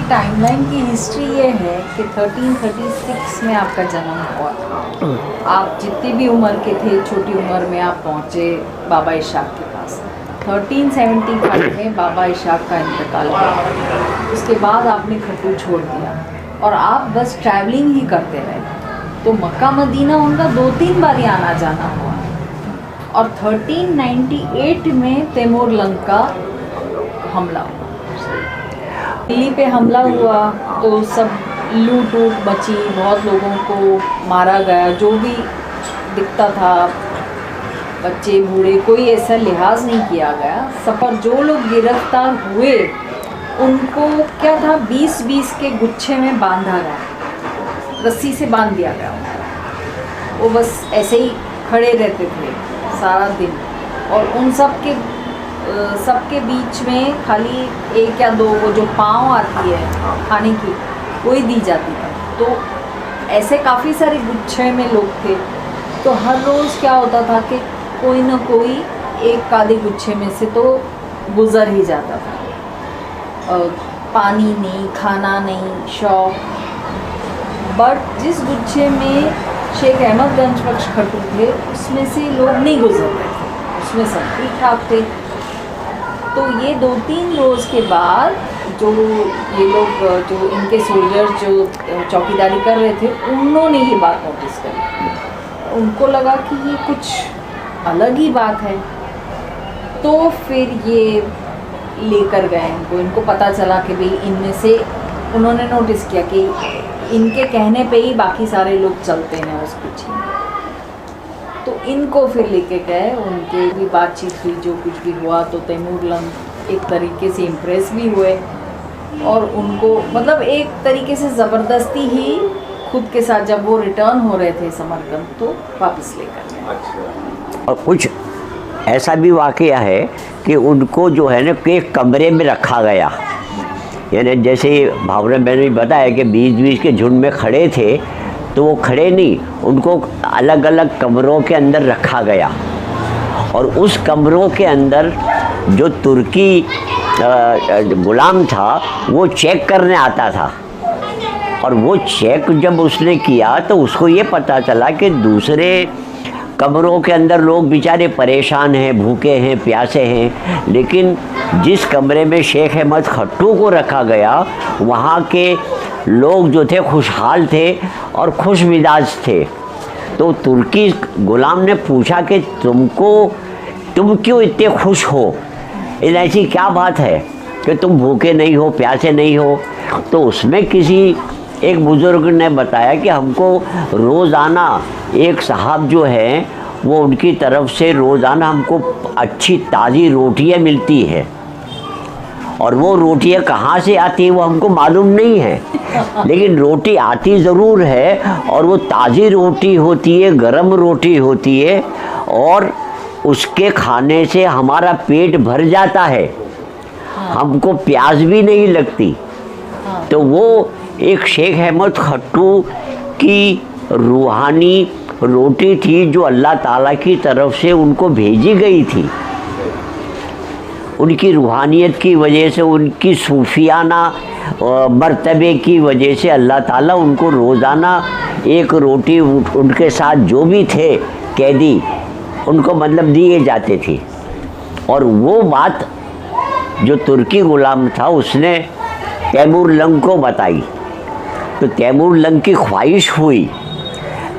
Timeline की history ये है कि 1336 में आपका जन्म हुआ था। आप जितनी भी उम्र के थे, छोटी उम्र में आप पहुँचे बाबा इशाक के पास। 1375 में बाबा इशाक का इंतकाल हुआ। उसके बाद आपने खट्टू छोड़ दिया और आप बस ट्रैवलिंग ही करते रहे। तो मक्का मदीना उनका 2-3 बार ही आना जाना हुआ। और 1398 में तैमूर लंग का हमला हुआ। दिल्ली पे हमला हुआ तो सब लूट मची, बहुत लोगों को मारा गया। जो भी दिखता था, बच्चे बूढ़े, कोई ऐसा लिहाज नहीं किया गया। सब पर जो लोग गिरफ्तार हुए उनको क्या था, 20-20 के गुच्छे में बांधा गया, रस्सी से बांध दिया गया उनको। वो बस ऐसे ही खड़े रहते थे सारा दिन और उन सबके बीच में खाली 1 या 2 वो जो पाँव आती है खाने की, वही दी जाती थी। तो ऐसे काफ़ी सारे गुच्छे में लोग थे। तो हर रोज़ क्या होता था कि कोई ना कोई एक काले गुच्छे में से तो गुज़र ही जाता था। पानी नहीं, खाना नहीं, शौक। बट जिस गुच्छे में शेख अहमद गंज बख्श खट्टू थे, उसमें से लोग नहीं गुजर रहे थे, उसमें सब ठीक ठाक थे। तो ये 2-3 रोज़ के बाद जो ये लोग, जो इनके सोल्जर्स जो चौकीदारी कर रहे थे, उन्होंने ये बात नोटिस करी। उनको लगा कि ये कुछ अलग ही बात है। तो फिर ये लेकर गए इनको पता चला कि भाई इनमें से, उन्होंने नोटिस किया कि इनके कहने पे ही बाकी सारे लोग चलते हैं उस पीछे। तो इनको फिर लेके गए, उनके भी बातचीत हुई, जो कुछ भी हुआ। तो तैमूर लंग एक तरीके से इम्प्रेस भी हुए और उनको मतलब एक तरीके से ज़बरदस्ती ही खुद के साथ, जब वो रिटर्न हो रहे थे समरकंद, तो वापस लेकर गए। और कुछ ऐसा भी वाक़या है कि उनको जो है ना एक कमरे में रखा गया, यानी जैसे भावना मैंने भी बताया कि 20-20 के झुंड में खड़े थे, तो वो खड़े नहीं, उनको अलग अलग कमरों के अंदर रखा गया। और उस कमरों के अंदर जो तुर्की गुलाम था वो चेक करने आता था। और वो चेक जब उसने किया तो उसको ये पता चला कि दूसरे कमरों के अंदर लोग बेचारे परेशान हैं, भूखे हैं, प्यासे हैं, लेकिन जिस कमरे में शेख अहमद खट्टू को रखा गया, वहाँ के लोग जो थे खुशहाल थे और खुश मिजाज थे। तो तुर्की गुलाम ने पूछा कि तुम क्यों इतने खुश हो, ऐसी क्या बात है कि तुम भूखे नहीं हो, प्यासे नहीं हो। तो उसमें किसी एक बुज़ुर्ग ने बताया कि हमको रोज़ाना एक साहब जो है वो उनकी तरफ से रोज़ाना हमको अच्छी ताज़ी रोटियां मिलती है, और वो रोटियां कहाँ से आती है वो हमको मालूम नहीं है, लेकिन रोटी आती ज़रूर है और वो ताज़ी रोटी होती है, गरम रोटी होती है, और उसके खाने से हमारा पेट भर जाता है, हमको प्यास भी नहीं लगती। तो वो एक शेख अहमद खट्टू की रूहानी रोटी थी जो अल्लाह ताला की तरफ से उनको भेजी गई थी। उनकी रूहानियत की वजह से, उनकी सूफियाना मर्तबे की वजह से अल्लाह ताला उनको रोज़ाना एक रोटी, उनके साथ जो भी थे कैदी, उनको मतलब दिए जाते थे। और वो बात जो तुर्की गुलाम था उसने तैमूर लंग को बताई। तो तैमूर लंग की ख्वाहिश हुई।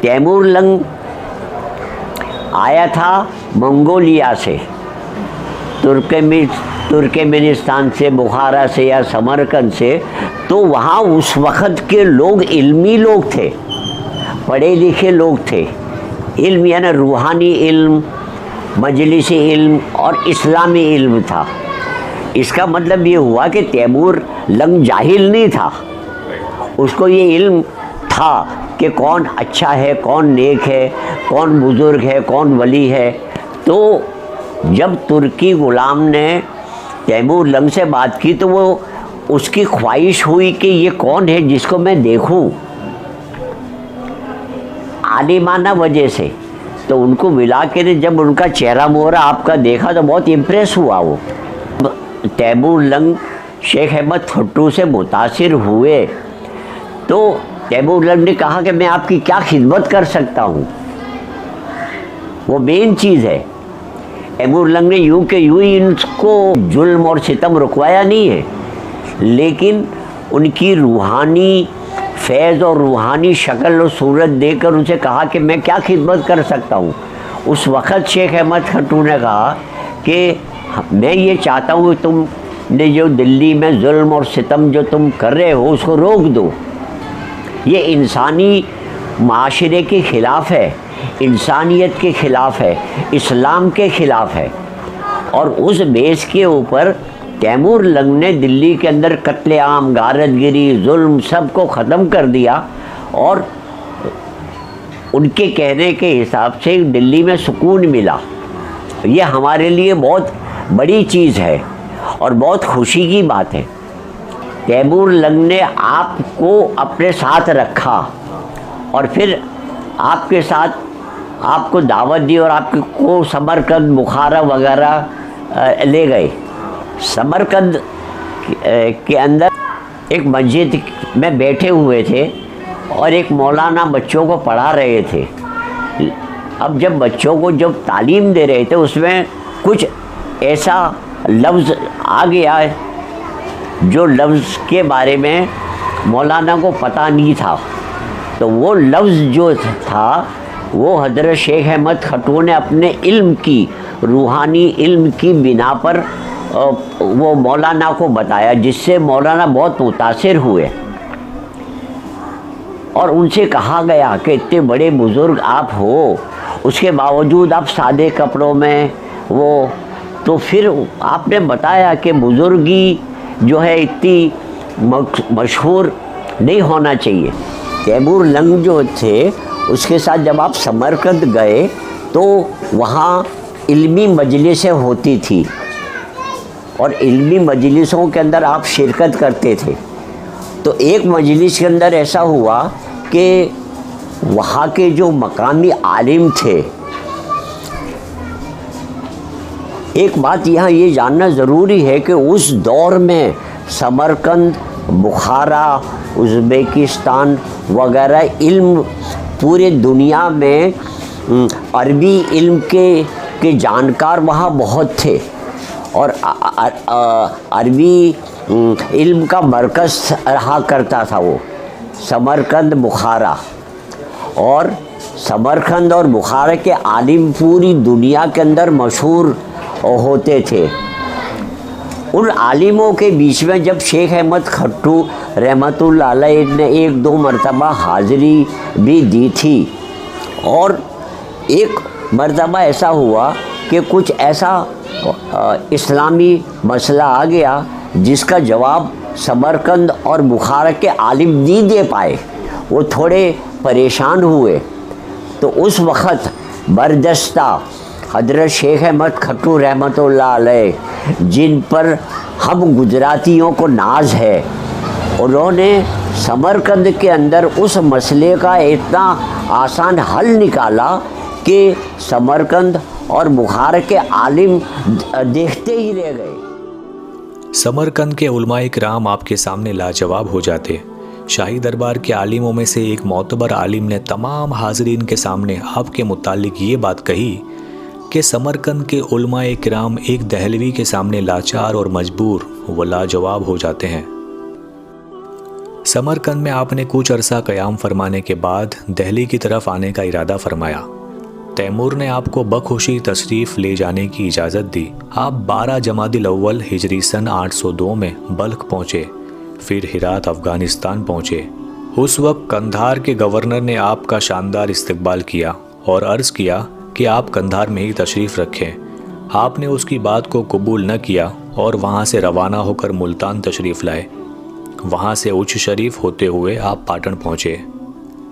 तैमूर लंग आया था मंगोलिया से, तुर्कमेनिस्तान से, बुखारा से या समरकंद से। तो वहाँ उस वक़्त के लोग इल्मी लोग थे, पढ़े लिखे लोग थे। इल्म यानी रूहानी इल्म, मजलिसी इल्म और इस्लामी इल्म था। इसका मतलब ये हुआ कि तैमूर लंग जाहिल नहीं था, उसको ये इल्म था कि कौन अच्छा है, कौन नेक है, कौन बुज़ुर्ग है, कौन वली है। तो जब तुर्की गुलाम ने तैमूर लंग से बात की तो वो उसकी ख्वाहिश हुई कि ये कौन है जिसको मैं देखूं, आलिमाना वजह से। तो उनको मिला के जब उनका चेहरा मोहरा आपका देखा तो बहुत इम्प्रेस हुआ वो। तैमूर लंग शेख अहमद खट्टू से मुतासिर हुए तो तैमूर लंग ने कहा कि मैं आपकी क्या खिदमत कर सकता हूँ, वो मेन चीज़ है। तैमूर लंग ने यूं के यूं ही इनको जुल्म और सितम रुकवाया नहीं है, लेकिन उनकी रूहानी फैज़ और रूहानी शक्ल और सूरत देकर उनसे कहा कि मैं क्या खिदमत कर सकता हूँ। उस वक़्त शेख अहमद खट्टू ने कहा कि मैं ये चाहता हूँ कि तुमने जो दिल्ली में जुल्म और सितम जो तुम कर रहे हो उसको रोक दो। ये इंसानी माशरे के ख़िलाफ़ है, इंसानियत के ख़िलाफ़ है, इस्लाम के ख़िलाफ़ है। और उस बेस के ऊपर तैमूर लंग ने दिल्ली के अंदर कत्लेआम, गारतगिरी, जुल्म सब को ख़त्म कर दिया और उनके कहने के हिसाब से दिल्ली में सुकून मिला। ये हमारे लिए बहुत बड़ी चीज़ है और बहुत खुशी की बात है। तैमूर लंग ने आपको अपने साथ रखा और फिर आपके साथ आपको दावत दी और आपको समरकंद, बुखारा वगैरह ले गए। समरकंद के अंदर एक मस्जिद में बैठे हुए थे और एक मौलाना बच्चों को पढ़ा रहे थे। अब जब बच्चों को जब तालीम दे रहे थे उसमें कुछ ऐसा लफ्ज़ आ गया जो लफ्ज़ के बारे में मौलाना को पता नहीं था। तो वो लफ्ज़ जो था वो हज़रत शेख अहमद खट्टू ने अपने इल्म की, रूहानी इल्म की बिना पर वो मौलाना को बताया, जिससे मौलाना बहुत मुतासिर हुए और उनसे कहा गया कि इतने बड़े बुज़ुर्ग आप हो, उसके बावजूद आप सादे कपड़ों में वो, तो फिर आपने बताया कि बुज़ुर्गी जो है इतनी मशहूर नहीं होना चाहिए। तैमूर लंग जो थे उसके साथ जब आप समरकंद गए तो वहाँ इल्मी मजलिसें होती थी और इल्मी मजलिसों के अंदर आप शिरकत करते थे। तो एक मजलिस के अंदर ऐसा हुआ कि वहाँ के जो मकामी आलिम थे, एक बात यहाँ ये जानना ज़रूरी है कि उस दौर में समरकंद, बुखारा, उज़्बेकिस्तान वगैरह इल्म पूरे दुनिया में अरबी इल्म के जानकार वहाँ बहुत थे और अरबी इल्म का मरकज़ रहा करता था वो समरकंद, बुखारा। और समरकंद और बुखारा के आलिम पूरी दुनिया के अंदर मशहूर होते थे। उन आलिमों के बीच में जब शेख अहमद खट्टू रहमतुल्लाह अलैह ने एक दो मरतबा हाज़िरी भी दी थी और एक मरतबा ऐसा हुआ कि कुछ ऐसा इस्लामी मसला आ गया जिसका जवाब समरकंद और बुखारा के आलिम नहीं दे पाए, वो थोड़े परेशान हुए। तो उस वक़्त बरदस्ता हज़रत शेख अहमद खट्टू रहमतुल्लाह अलैह, जिन पर हम गुजरातियों को नाज है, उन्होंने समरकंद के अंदर उस मसले का इतना आसान हल निकाला कि समरकंद और बुखारा के आलिम देखते ही रह गए। समरकंद के उलमाए किराम आपके सामने लाजवाब हो जाते। शाही दरबार के आलिमों में से एक मोतबर आलिम ने तमाम हाज़रीन के सामने आपके मुतालिक ये बात कही कि समरकंद के उलमाए किराम एक दहलवी के सामने लाचार और मजबूर व लाजवाब हो जाते हैं। समरकंद में आपने कुछ अरसा क़याम फरमाने के बाद दिल्ली की तरफ आने का इरादा फरमाया। तैमूर ने आपको बखुशी तशरीफ़ ले जाने की इजाज़त दी। आप 12 जमादिल अव्वल हिजरी सन 802 में बल्ख पहुँचे, फिर हिरात अफ़गानिस्तान पहुँचे। उस वक्त कंधार के गवर्नर ने आपका शानदार इस्तकबाल किया और अर्ज़ किया कि आप कंधार में ही तशरीफ़ रखें। आपने उसकी बात को कबूल न किया और वहाँ से रवाना होकर मुल्तान तशरीफ़ लाए। वहाँ से उच्च शरीफ होते हुए आप पाटन पहुँचे।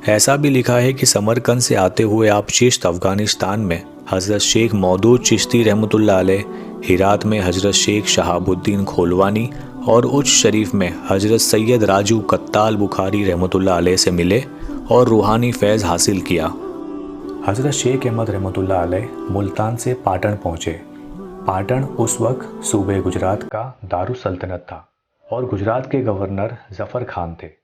ऐसा भी लिखा है कि समरकंद से आते हुए आप चिश्त अफ़गानिस्तान में हज़रत शेख मौदूद चिश्ती रहमतुल्लाह अलैह, हिरात में हज़रत शेख शहाबुद्दीन खोलवानी और उच्च शरीफ में हज़रत सैयद राजू कत्ताल बुखारी रहमतुल्लाह अलैह से मिले और रूहानी फैज़ हासिल किया। हज़रत शेख अहमद रहमतुल्लाह अलैह मुल्तान से पाटन पहुँचे। पाटन उस वक्त सूबे गुजरात का दारुस सल्तनत था और गुजरात के गवर्नर जफ़र खान थे।